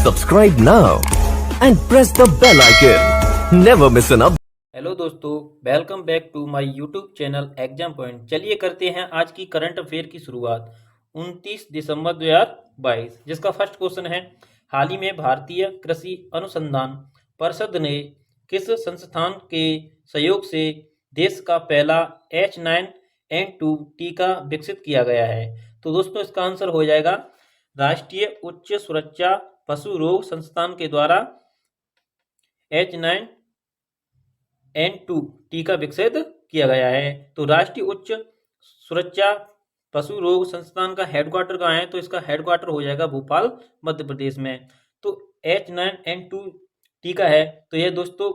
Subscribe now and press the bell icon. Never miss an update. Hello दोस्तों, welcome back to my YouTube channel Exam Point. चलिए करते हैं आज की current affair की शुरुआत 29 दिसंबर 2022, जिसका फर्स्ट क्वेश्चन है, हाल ही में भारतीय कृषि अनुसंधान परिषद ने किस संस्थान के सहयोग से देश का पहला H9N2 टीका विकसित किया गया है? तो दोस्तों इसका आंसर हो जाएगा राष्ट्रीय उच्च सुरक्षा पशु रोग संस्थान के द्वारा H9N2 टीका विकसित किया गया है। तो राष्ट्रीय उच्च सुरक्षा पशु रोग संस्थान का हेडक्वार्टर कहाँ है? तो इसका हेडक्वार्टर हो जाएगा भोपाल, मध्य प्रदेश में। तो H9N2 टीका है, तो यह दोस्तों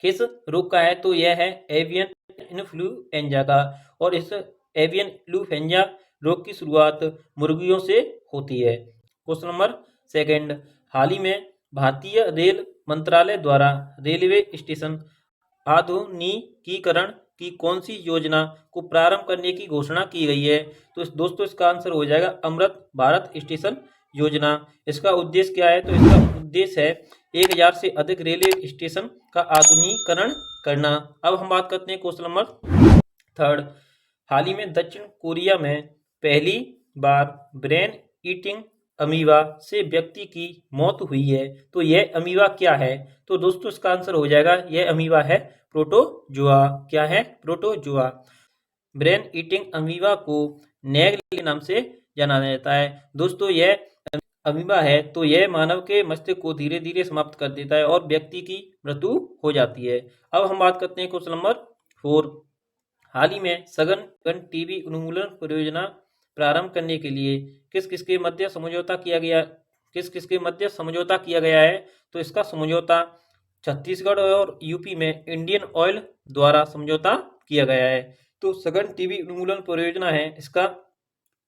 किस रोग का है? तो यह है एवियन इन्फ्लुएंजा का, और इस एवियन इन्फ्लुएंजा रोग की शुरुआत मुर्गियों से होती है। क्वेश्चन नंबर सेकंड, हाल ही में भारतीय रेल मंत्रालय द्वारा रेलवे स्टेशन आधुनिकीकरण की कौन सी योजना को प्रारंभ करने की घोषणा की गई है? तो दोस्तों इसका आंसर हो जाएगा अमृत भारत स्टेशन योजना। इसका उद्देश्य क्या है? तो इसका उद्देश्य है 1000 से अधिक रेलवे स्टेशन का आधुनिकीकरण करना। अब हम बात करते हैं क्वेश्चन नंबर थर्ड, हाल ही में दक्षिण कोरिया में पहली बार ब्रेन ईटिंग अमीबा से व्यक्ति की मौत हुई है। तो यह अमीबा क्या है? तो दोस्तों इसका आंसर हो जाएगा, यह अमीबा है प्रोटोजुआ। क्या है? प्रोटोजुआ। ब्रेन ईटिंग अमीबा को नैगल नाम से जाना जाता है। दोस्तों यह अमीबा है, तो यह मानव के मस्तिष्क को धीरे धीरे समाप्त कर देता है और व्यक्ति की मृत्यु हो जाती है। अब हम बात करते हैं क्वेश्चन नंबर 4, हाल ही में सघन टीबी उन्मूलन परियोजना प्रारंभ करने के लिए किस किसके मध्य समझौता किया गया है? तो इसका समझौता छत्तीसगढ़ और यूपी में इंडियन ऑयल द्वारा समझौता किया गया है। तो सघन टीबी उन्मूलन परियोजना है, इसका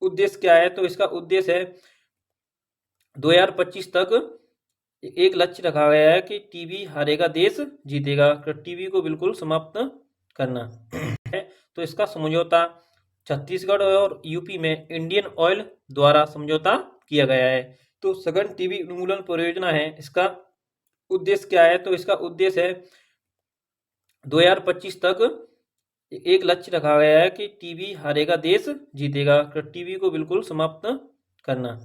उद्देश्य क्या है? तो इसका उद्देश्य है 2025 तक एक लक्ष्य रखा गया है कि टीबी हारेगा देश जीतेगा, तो टीबी को बिल्कुल समाप्त करना है। तो इसका समझौता छत्तीसगढ़ और यूपी में इंडियन ऑयल द्वारा समझौता किया गया है। तो सघन टीबी उन्मूलन परियोजना है, इसका उद्देश्य क्या है? तो इसका उद्देश्य है 2025 तक एक लक्ष्य रखा गया है कि टीबी हारेगा देश जीतेगा, तो टीबी को बिल्कुल समाप्त करना।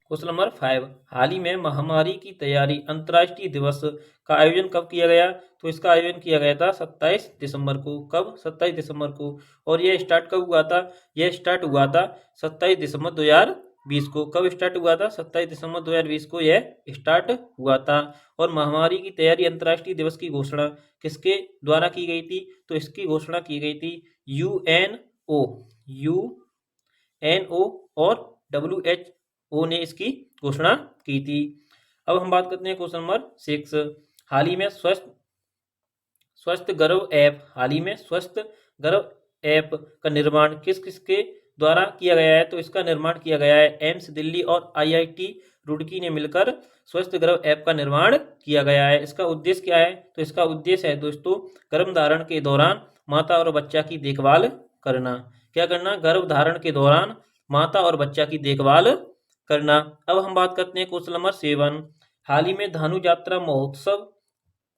क्वेश्चन नंबर 5, हाल ही में महामारी की तैयारी अंतर्राष्ट्रीय दिवस का आयोजन कब किया गया? तो इसका आयोजन किया गया था 27 दिसंबर को। कब? 27 दिसंबर को। और यह स्टार्ट कब हुआ था? यह स्टार्ट हुआ था 27 दिसंबर 2020 को। कब स्टार्ट हुआ था? 27 दिसंबर 2020 को यह स्टार्ट हुआ था। और महामारी की तैयारी अंतर्राष्ट्रीय दिवस की घोषणा किसके द्वारा की गई थी? तो इसकी घोषणा की गई थी यूएनओ और WHO ने इसकी घोषणा की थी। अब हम बात करते हैं क्वेश्चन नंबर 6, हाल ही में स्वस्थ गर्भ ऐप का निर्माण किस किसके द्वारा किया गया है? तो इसका निर्माण किया गया है एम्स दिल्ली और IIT रुड़की ने मिलकर स्वस्थ गर्भ ऐप का निर्माण किया गया है। इसका उद्देश्य क्या है? तो इसका उद्देश्य है दोस्तों गर्भधारण के दौरान माता और बच्चा की देखभाल करना। क्या करना? गर्भधारण के दौरान माता और बच्चा की देखभाल करना। अब हम बात करते हैं क्वेश्चन नंबर 7, हाल ही में धानु यात्रा महोत्सव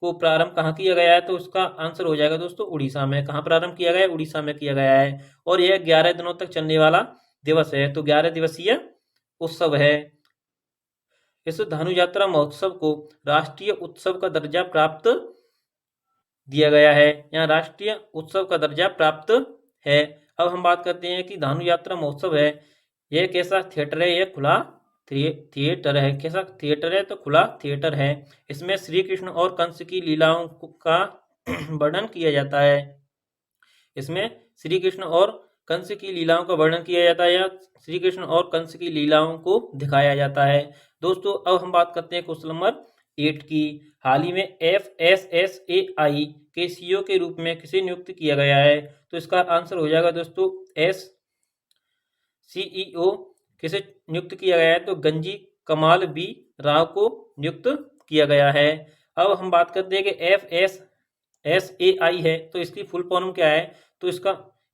को प्रारंभ कहाँ किया गया है? तो इसका आंसर हो जाएगा दोस्तों उड़ीसा में। कहाँ प्रारंभ किया गया है? उड़ीसा में किया गया है। और यह 11 दिनों तक चलने वाला दिवस है, तो 11 दिवसीय उत्सव है। इस धानु यात्रा महोत्सव को राष्ट्रीय उत्सव का दर्जा प्राप्त दिया गया है, यहाँ राष्ट्रीय उत्सव का दर्जा प्राप्त है। अब हम बात करते हैं कि धानु यात्रा महोत्सव है, यह कैसा थिएटर है? यह खुला थिएटर है। कैसा थिएटर है? तो खुला थिएटर है। इसमें श्री कृष्ण और कंस की लीलाओं का वर्णन किया जाता है। इसमें श्री कृष्ण और कंस की लीलाओं का वर्णन किया जाता है या श्री कृष्ण और कंस की लीलाओं को दिखाया जाता है। दोस्तों अब हम बात करते हैं क्वेश्चन नंबर 8 की, हाल ही में FSSAI के CEO के रूप में किसे नियुक्त किया गया है? तो इसका आंसर हो जाएगा दोस्तों CEO किसे नियुक्त किया गया है? तो गंजी कमाल बी राव को नियुक्त किया गया है। अब हम बात करते हैं कि FSSAI है, तो इसकी फुल फॉर्म क्या है? तो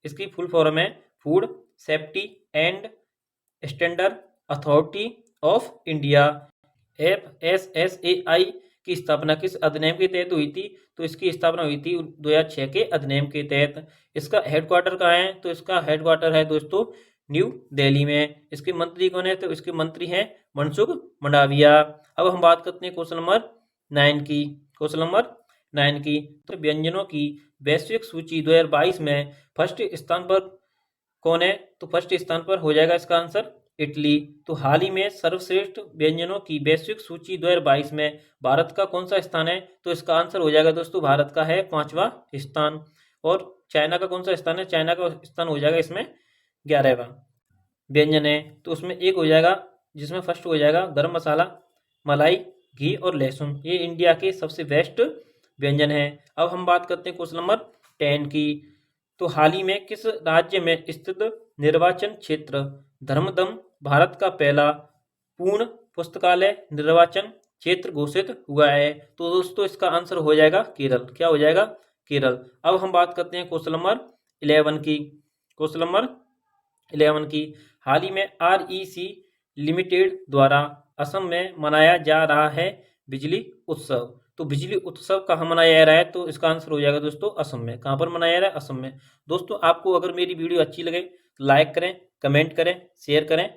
इसकी फुल फॉर्म है food safety and standard authority of India. FSSAI की स्थापना किस अधिनियम के तहत हुई थी? तो इसकी स्थापना हुई थी 2006 के अधिनियम के तहत। इसका हेडक्वार्टर कहाँ है? तो इसका हेडक्वार्टर है दोस्तों न्यू दिल्ली में। इसके मंत्री कौन है? तो इसके मंत्री हैं मनसुख मंडाविया। अब हम बात करते हैं क्वेश्चन नंबर 9 की। क्वेश्चन नंबर 9 की, तो व्यंजनों की वैश्विक सूची 2022 में फर्स्ट स्थान पर कौन है? तो फर्स्ट स्थान पर हो जाएगा इसका आंसर इटली। तो हाल ही में सर्वश्रेष्ठ व्यंजनों की वैश्विक सूची 2022 में भारत का कौन सा स्थान है? तो इसका आंसर हो जाएगा दोस्तों भारत का है 5वां स्थान। और चाइना का कौन सा स्थान है? चाइना का स्थान हो जाएगा इसमें 11वां। व्यंजन है तो उसमें एक हो जाएगा, जिसमें फर्स्ट हो जाएगा गरम मसाला, मलाई, घी और लहसुन। ये इंडिया के सबसे बेस्ट व्यंजन है। अब हम बात करते हैं क्वेश्चन नंबर 10 की। तो हाल ही में किस राज्य में स्थित निर्वाचन क्षेत्र धर्मदम भारत का पहला पूर्ण पुस्तकालय निर्वाचन क्षेत्र घोषित हुआ है? तो दोस्तों इसका आंसर हो जाएगा केरल। क्या हो जाएगा? केरल। अब हम बात करते हैं क्वेश्चन नंबर 11 की। क्वेश्चन नंबर 11 की, हाल ही में REC लिमिटेड द्वारा असम में मनाया जा रहा है बिजली उत्सव। तो बिजली उत्सव कहाँ मनाया जा रहा है? तो इसका आंसर हो जाएगा दोस्तों असम में। कहाँ पर मनाया जा रहा है? असम में। दोस्तों आपको अगर मेरी वीडियो अच्छी लगे तो लाइक करें, कमेंट करें, शेयर करें।